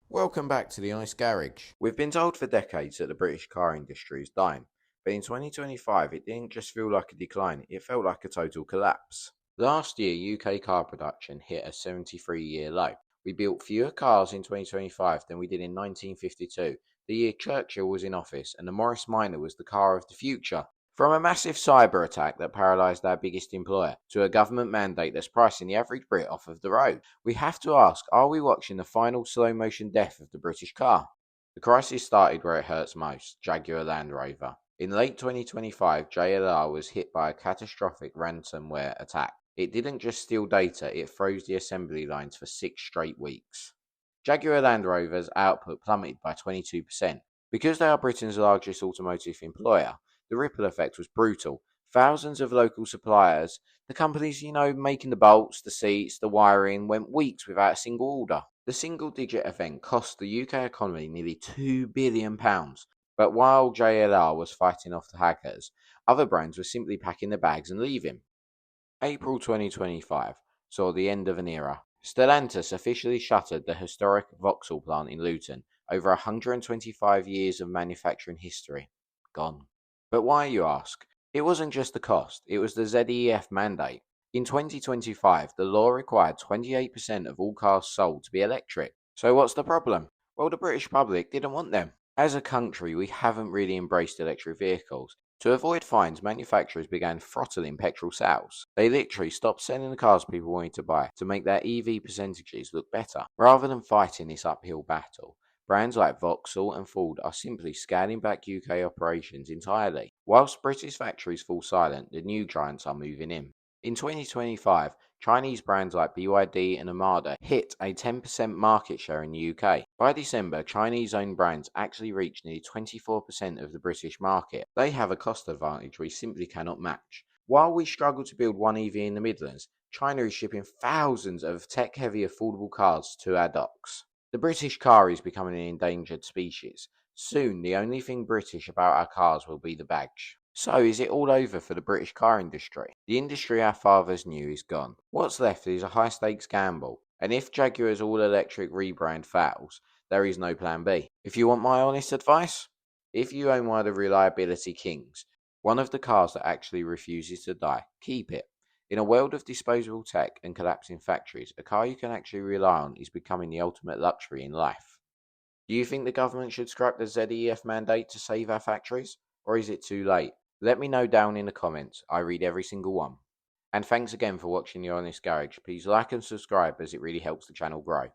Welcome back to the Honest Garage. We've been told for decades that the British car industry is dying, but in 2025 it didn't just feel like a decline, it felt like a total collapse. Last year, UK car production hit a 73-year low. We built fewer cars in 2025 than we did in 1952, the year Churchill was in office, and the Morris Minor was the car of the future. From a massive cyber attack that paralysed our biggest employer, to a government mandate that's pricing the average Brit off of the road, we have to ask, are we watching the final slow motion death of the British car? The crisis started where it hurts most, Jaguar Land Rover. In late 2025, JLR was hit by a catastrophic ransomware attack. It didn't just steal data, it froze the assembly lines for 6 straight weeks. Jaguar Land Rover's output plummeted by 22%. Because they are Britain's largest automotive employer, the ripple effect was brutal. Thousands of local suppliers, the companies, making the bolts, the seats, the wiring, went weeks without a single order. The single digit event cost the UK economy nearly £2 billion. But while JLR was fighting off the hackers, other brands were simply packing their bags and leaving. April 2025 saw the end of an era. Stellantis officially shuttered the historic Vauxhall plant in Luton. Over 125 years of manufacturing history gone. But why, you ask? It wasn't just the cost, it was the ZEF mandate. In 2025, the law required 28% of all cars sold to be electric. So what's the problem? Well, the British public didn't want them. As a country, we haven't really embraced electric vehicles. To avoid fines, manufacturers began throttling petrol sales. They literally stopped selling the cars people wanted to buy to make their EV percentages look better. Rather than fighting this uphill battle, brands like Vauxhall and Ford are simply scaling back UK operations entirely. Whilst British factories fall silent, the new giants are moving in. In 2025, Chinese brands like BYD and Armada hit a 10% market share in the UK. By December, Chinese-owned brands actually reached nearly 24% of the British market. They have a cost advantage we simply cannot match. While we struggle to build one EV in the Midlands, China is shipping thousands of tech-heavy affordable cars to our docks. The British car is becoming an endangered species. Soon, the only thing British about our cars will be the badge. So, is it all over for the British car industry? The industry our fathers knew is gone. What's left is a high-stakes gamble. And if Jaguar's all-electric rebrand fails, there is no plan B. If you want my honest advice, if you own one of the reliability kings, one of the cars that actually refuses to die, keep it. In a world of disposable tech and collapsing factories, a car you can actually rely on is becoming the ultimate luxury in life. Do you think the government should scrap the ZEF mandate to save our factories? Or is it too late? Let me know down in the comments. I read every single one. And thanks again for watching The Honest Garage. Please like and subscribe as it really helps the channel grow.